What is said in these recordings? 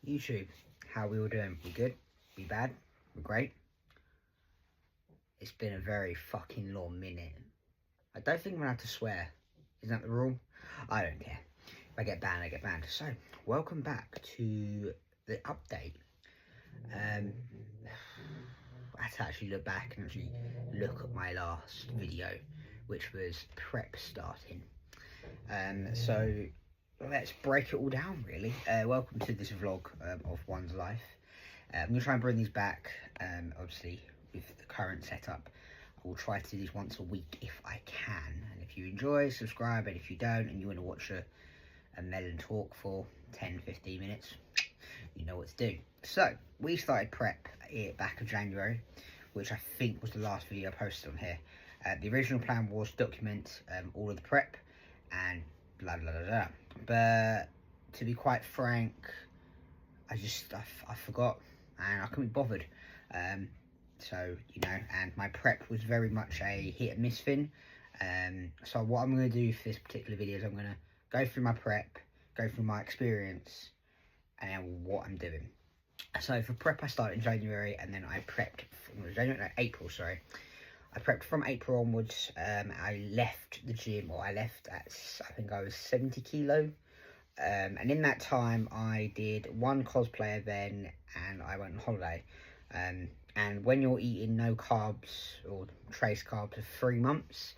YouTube, how we all doing? We good? We bad? We great? It's been a very fucking long minute. I don't think I'm allowed to swear. Isn't that the rule? I don't care. If I get banned, I get banned. So, welcome back to the update. I had to actually look back and actually look at my last video, which was prep starting. So let's break it all down, really. Welcome to this vlog of one's life. I'm going to try and bring these back, obviously, with the current setup. I will try to do these once a week if I can. And if you enjoy, subscribe. And if you don't, and you want to watch a melon talk for 10-15 minutes, you know what to do. So, we started prep back in January, which I think was the last video I posted on here. The original plan was to document all of the prep and blah blah blah blah. But to be quite frank, I forgot and I couldn't be bothered. So, you know, and my prep was very much a hit and miss thing. So what I'm going to do for this particular video is I'm going to go through my prep, go through my experience, and then what I'm doing. So for prep, I started in January, and then I prepped from April, sorry. I prepped from April onwards. I left the gym, or I left at, I think I was 70 kilo. And in that time, I did one cosplay event, and I went on holiday. And when you're eating no carbs, or trace carbs for 3 months,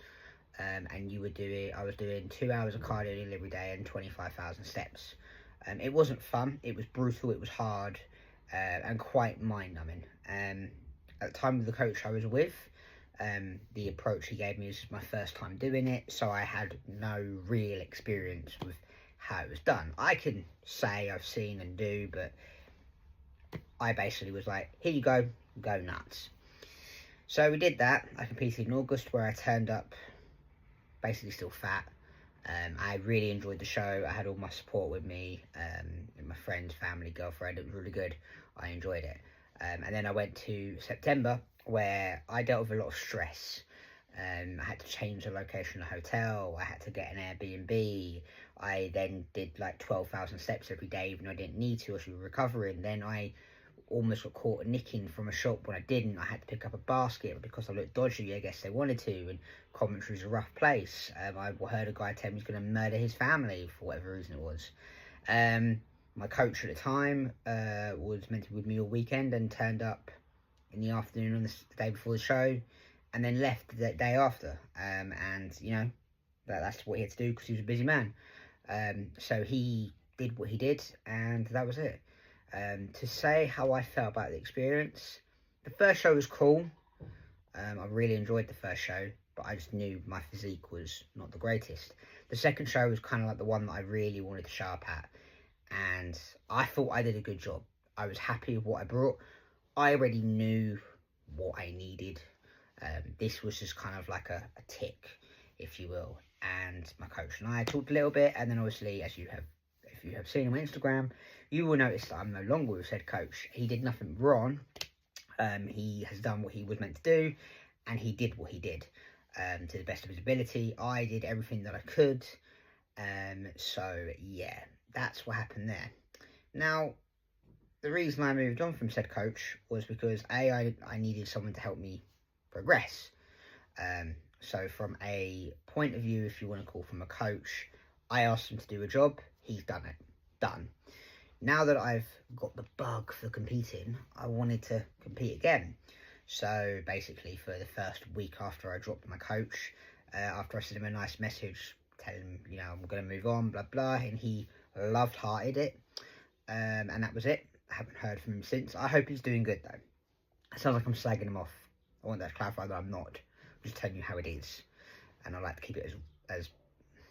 and you would do it, I was doing 2 hours of cardio every day and 25,000 steps. It wasn't fun, it was brutal, it was hard, and quite mind-numbing. At the time with the coach I was with, the approach he gave me was my first time doing it, so I had no real experience with how it was done. I can say I've seen and do, but I basically was like, here you go nuts. So we did that. I competed in August, where I turned up basically still fat. I really enjoyed the show. I had all my support with me, my friends, family, girlfriend. It was really good. I enjoyed it. And then I went to September, where I dealt with a lot of stress. I had to change the location of the hotel. I had to get an Airbnb. I then did like 12,000 steps every day, even though I didn't need to, as we were recovering. Then I almost got caught nicking from a shop when I didn't. I had to pick up a basket, but because I looked dodgy, I guess they wanted to, and Coventry's a rough place. I heard a guy tell me he's going to murder his family for whatever reason it was. My coach at the time was meant to be with me all weekend and turned up in the afternoon on the day before the show, and then left the day after. And, you know, that's what he had to do because he was a busy man. So he did what he did, and that was it. To say how I felt about the experience, the first show was cool. I really enjoyed the first show, but I just knew my physique was not the greatest. The second show was kind of like the one that I really wanted to show up at, and I thought I did a good job. I was happy with what I brought. I already knew what I needed. This was just kind of like a tick, if you will. And my coach and I talked a little bit, and then obviously, as if you have seen on my Instagram, you will notice that I'm no longer with said coach. He did nothing wrong. He has done what he was meant to do, and he did what he did to the best of his ability. I did everything that I could. So yeah, that's what happened there. Now, the reason I moved on from said coach was because I needed someone to help me progress. So from a point of view, if you want to call from a coach, I asked him to do a job. He's done it. Done. Now that I've got the bug for competing, I wanted to compete again. So basically, for the first week after I dropped my coach, after I sent him a nice message telling him, you know, I'm going to move on, blah blah, and he love-hearted it, and that was it. I haven't heard from him since. I hope he's doing good though. It sounds like I'm slagging him off. I want that to clarify that I'm not. I'm just telling you how it is, and I like to keep it as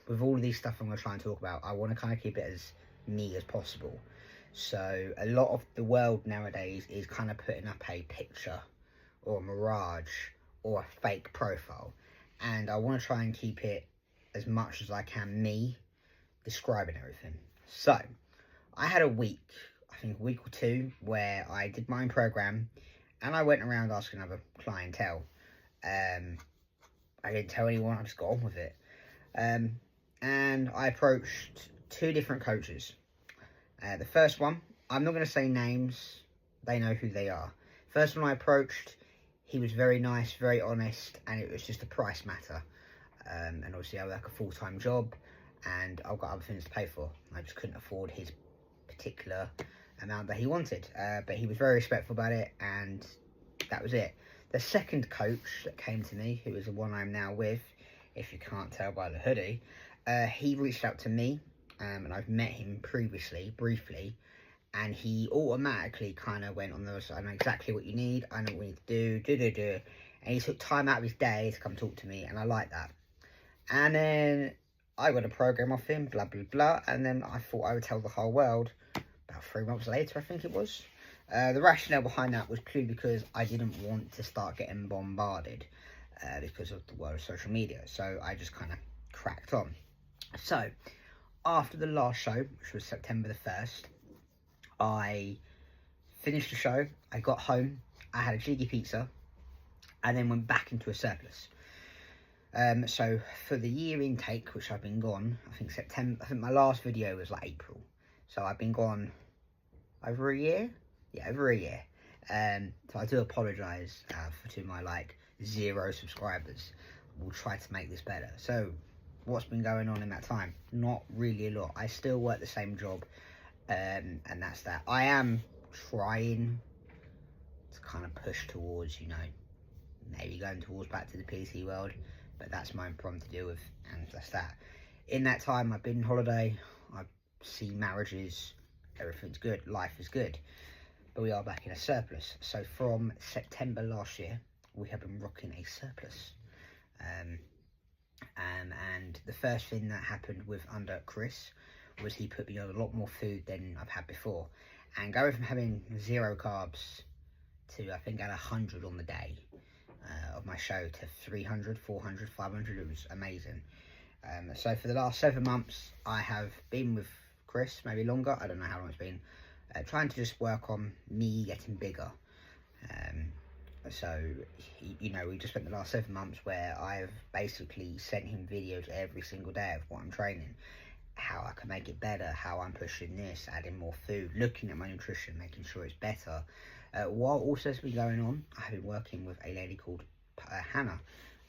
with all of these stuff I'm going to try and talk about, I want to kind of keep it as me as possible. So a lot of the world nowadays is kind of putting up a picture or a mirage or a fake profile, and I want to try and keep it as much as I can me, describing everything. So I had a week, I think a week or two, where I did my own program, and I went around asking other clientele. I didn't tell anyone, I just got on with it. And I approached 2 different coaches. The first one I'm not going to say names. They know who they are. First one I approached, he was very nice, very honest, and it was just a price matter. And obviously I work a full-time job, and I've got other things to pay for. I just couldn't afford his particular amount that he wanted. But he was very respectful about it, and that was it. The second coach that came to me, who is the one I'm now with, if you can't tell by the hoodie, he reached out to me, and I've met him previously, briefly, and he automatically kind of went on those, I know exactly what you need, I know what we need to do. And he took time out of his day to come talk to me, and I like that. And then I got a program off him, blah, blah, blah, and then I thought I would tell the whole world, about 3 months later, I think it was. The rationale behind that was purely because I didn't want to start getting bombarded because of the world of social media. So I just kind of cracked on. So after the last show, which was September the 1st, I finished the show, I got home, I had a cheeky pizza, and then went back into a surplus. So for the year intake, which I've been gone, I think September, I think my last video was like April. So I've been gone over a year? Yeah, over a year. So I do apologise to my like 0 subscribers. We'll try to make this better. So what's been going on in that time? Not really a lot. I still work the same job, and that's that. I am trying to kind of push towards, you know, maybe going towards back to the PC world, but that's my problem to deal with, and that's that. In that time, I've been on holiday, I've seen marriages, everything's good, life is good, but we are back in a surplus. So from September last year, we have been rocking a surplus. And the first thing that happened with under Chris was he put me on a lot more food than I've had before. And going from having 0 carbs to, I think, at 100 on the day of my show to 300, 400, 500, it was amazing. So for the last 7 months, I have been with Chris, maybe longer, I don't know how long it's been, trying to just work on me getting bigger. So, you know, we just spent the last 7 months where I've basically sent him videos every single day of what I'm training, how I can make it better, how I'm pushing this, adding more food, looking at my nutrition, making sure it's better. While also has been going on, I have been working with a lady called Hannah.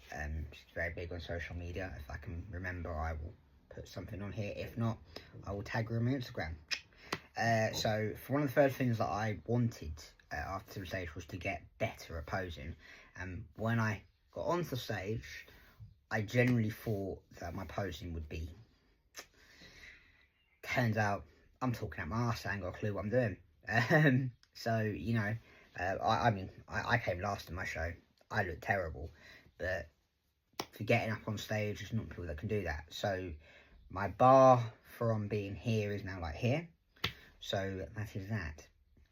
She's very big on social media. If I can remember, I will put something on here. If not, I will tag her on my Instagram. So for one of the first things that I wanted after the stage was to get better at posing. And when I got onto the stage, I generally thought that my posing would be. Turns out I'm talking out my arse. I ain't got a clue what I'm doing. So, you know, I mean, I came last in my show. I looked terrible, but for getting up on stage, there's not people that can do that. So my bar from being here is now like here. So that is that.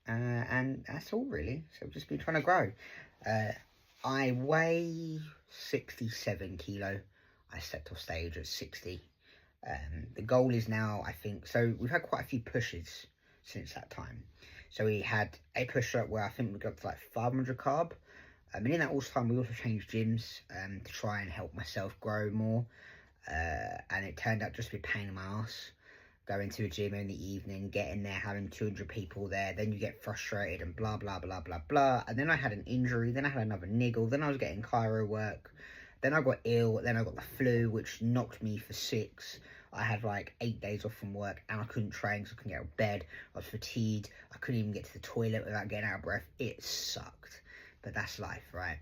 And that's all really. So I've just been trying to grow. I weigh 67 kilo. I stepped off stage at 60. The goal is now, I think, so we've had quite a few pushes since that time. So we had a push up where I think we got up to like 500 carb. And in that time, we also changed gyms to try and help myself grow more. And it turned out just to be a pain in my ass. Going to a gym in the evening, getting there, having 200 people there, then you get frustrated and blah, blah, blah, blah, blah. And then I had an injury, then I had another niggle, then I was getting chiro work, then I got ill, then I got the flu, which knocked me for 6. I had like 8 days off from work, and I couldn't train, so I couldn't get out of bed. I was fatigued, I couldn't even get to the toilet without getting out of breath. It sucked, but that's life, right?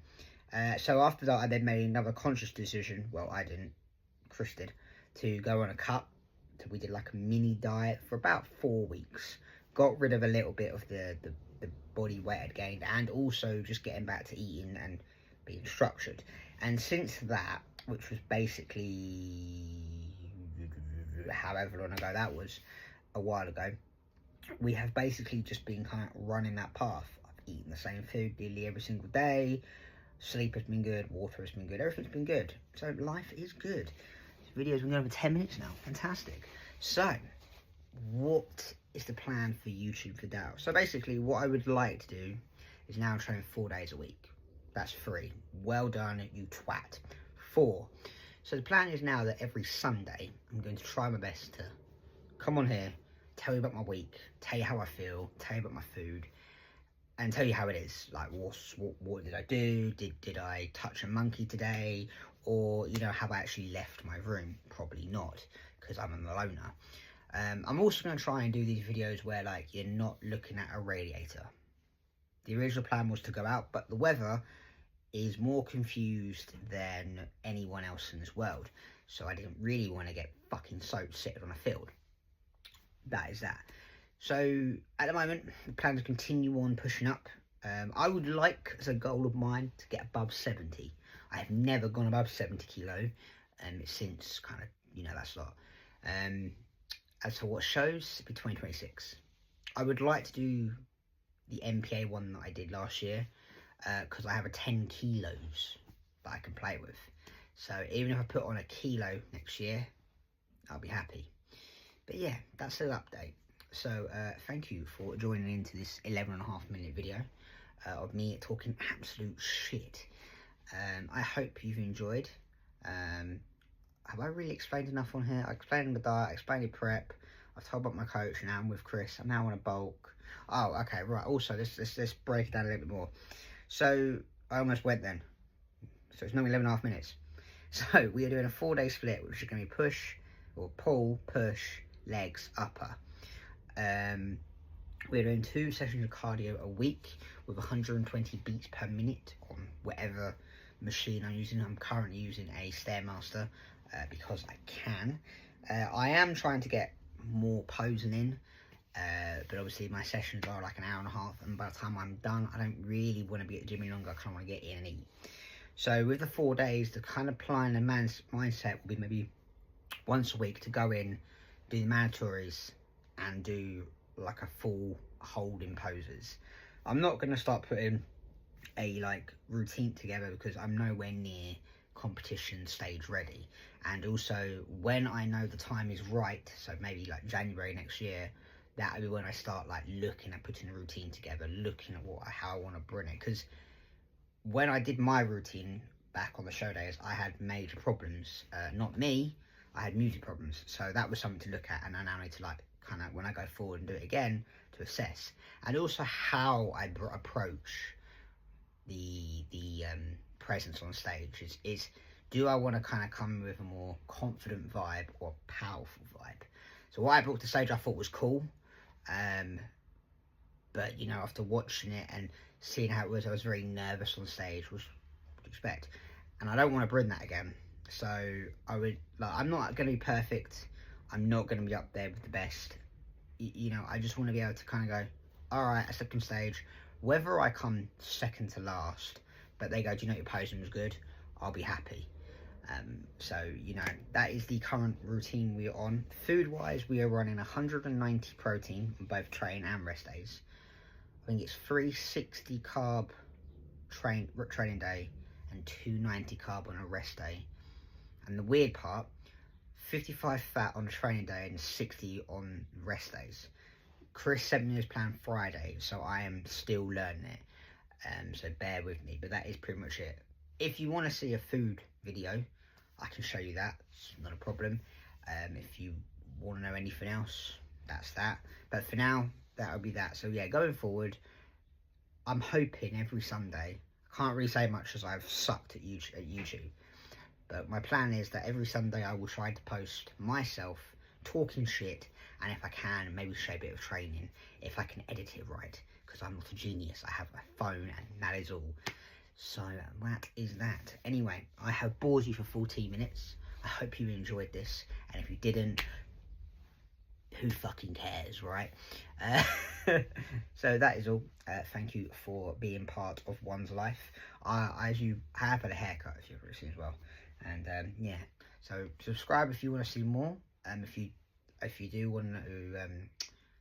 So after that, I then made another conscious decision, well, I didn't, Chris did, to go on a cut. So we did like a mini diet for about 4 weeks. Got rid of a little bit of the body weight I'd gained, and also just getting back to eating and being structured. And since that, which was basically however long ago that was, a while ago, we have basically just been kind of running that path. I've eaten the same food nearly every single day. Sleep has been good, water has been good, everything's been good. So life is good. Video's been going for 10 minutes now. Fantastic. So, what is the plan for YouTube for Daryl? So basically, what I would like to do is now train 4 days a week. That's 3. Well done, you twat. 4. So the plan is now that every Sunday, I'm going to try my best to come on here, tell you about my week, tell you how I feel, tell you about my food, and tell you how it is. Like, what did I do? Did I touch a monkey today? Or, you know, have I actually left my room? Probably not, because I'm a loner. I'm also going to try and do these videos where, like, you're not looking at a radiator. The original plan was to go out, but the weather is more confused than anyone else in this world. So I didn't really want to get fucking soaked sitting on a field. That is that. So at the moment, the plan is to continue on pushing up. I would like, as a goal of mine, to get above 70. I have never gone above 70 kilo since kind of, you know, that's a lot. As for what shows, it'll be 2026. I would like to do the MPA one that I did last year, because I have a 10 kilos that I can play with. So even if I put on a kilo next year, I'll be happy. But yeah, that's the update. So thank you for joining into this 11.5-minute video of me talking absolute shit. I hope you've enjoyed. Have I really explained enough on here? I explained the diet, I explained the prep, I've told about my coach, and now I'm with Chris. I'm now on a bulk. Oh, okay, right. Also, let's break it down a little bit more. So I almost went then. So it's normally 11.5 minutes. So we are doing a 4-day split, which is going to be push or pull, push, legs, upper. We're doing 2 sessions of cardio a week with 120 beats per minute on whatever machine I'm using. I'm currently using a Stairmaster because I can. I am trying to get more posing in, but obviously my sessions are like an hour and a half, and by the time I'm done, I don't really want to be at the gym any longer. I kind of want to get in and eat. So with the 4 days, the kind of plan and mindset will be maybe once a week to go in, do the mandatories, and do like a full holding poses. I'm not going to start putting a like routine together because I'm nowhere near competition stage ready. And also when I know the time is right, so maybe like January next year, that'll be when I start like looking at putting a routine together, looking at how I want to bring it. Because when I did my routine back on the show days, I had major problems. Not me, I had music problems. So that was something to look at, and I now need to like kind of, when I go forward and do it again, to assess. And also how I approach the presence on stage is do I want to kind of come with a more confident vibe or powerful vibe? So what I brought to stage I thought was cool, but you know, after watching it and seeing how it was, I was very nervous on stage, which you'd expect, and I don't want to bring that again. So I would, like, I'm not going to be perfect, I'm not going to be up there with the best, you know, I just want to be able to kind of go, alright, I stepped on stage, whether I come second to last, but they go, do you know your posing was good, I'll be happy. So, you know, that is the current routine we are on. Food wise, we are running 190 protein on both train and rest days. I think it's 360 carb training day and 290 carb on a rest day. And the weird part, 55 fat on training day and 60 on rest days. Chris sent me his plan Friday, so I am still learning it. So bear with me, but that is pretty much it. If you want to see a food video, I can show you that. It's not a problem. If you want to know anything else, that's that. But for now, that'll be that. So yeah, going forward, I'm hoping every Sunday. I can't really say much as I've sucked at YouTube. But my plan is that every Sunday I will try to post myself talking shit, and if I can, maybe show a bit of training, if I can edit it right, because I'm not a genius. I have a phone, and that is all. So that is that. Anyway, I have bored you for 14 minutes. I hope you enjoyed this, and if you didn't, who fucking cares, right? So that is all. Thank you for being part of one's life. As you have had a haircut, if you've ever seen as well. And yeah, so subscribe if you want to see more. If you do want to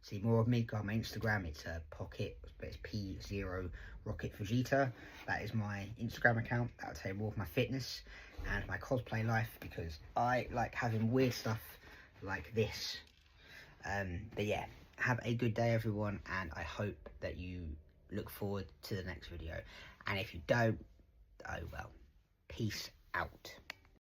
see more of me, go on my Instagram. It's Pocket, but it's P0 Rocket Vegeta. That is my Instagram account. That'll tell you more of my fitness and my cosplay life, because I like having weird stuff like this. But yeah, have a good day everyone, and I hope that you look forward to the next video. And if you don't, oh well, peace out.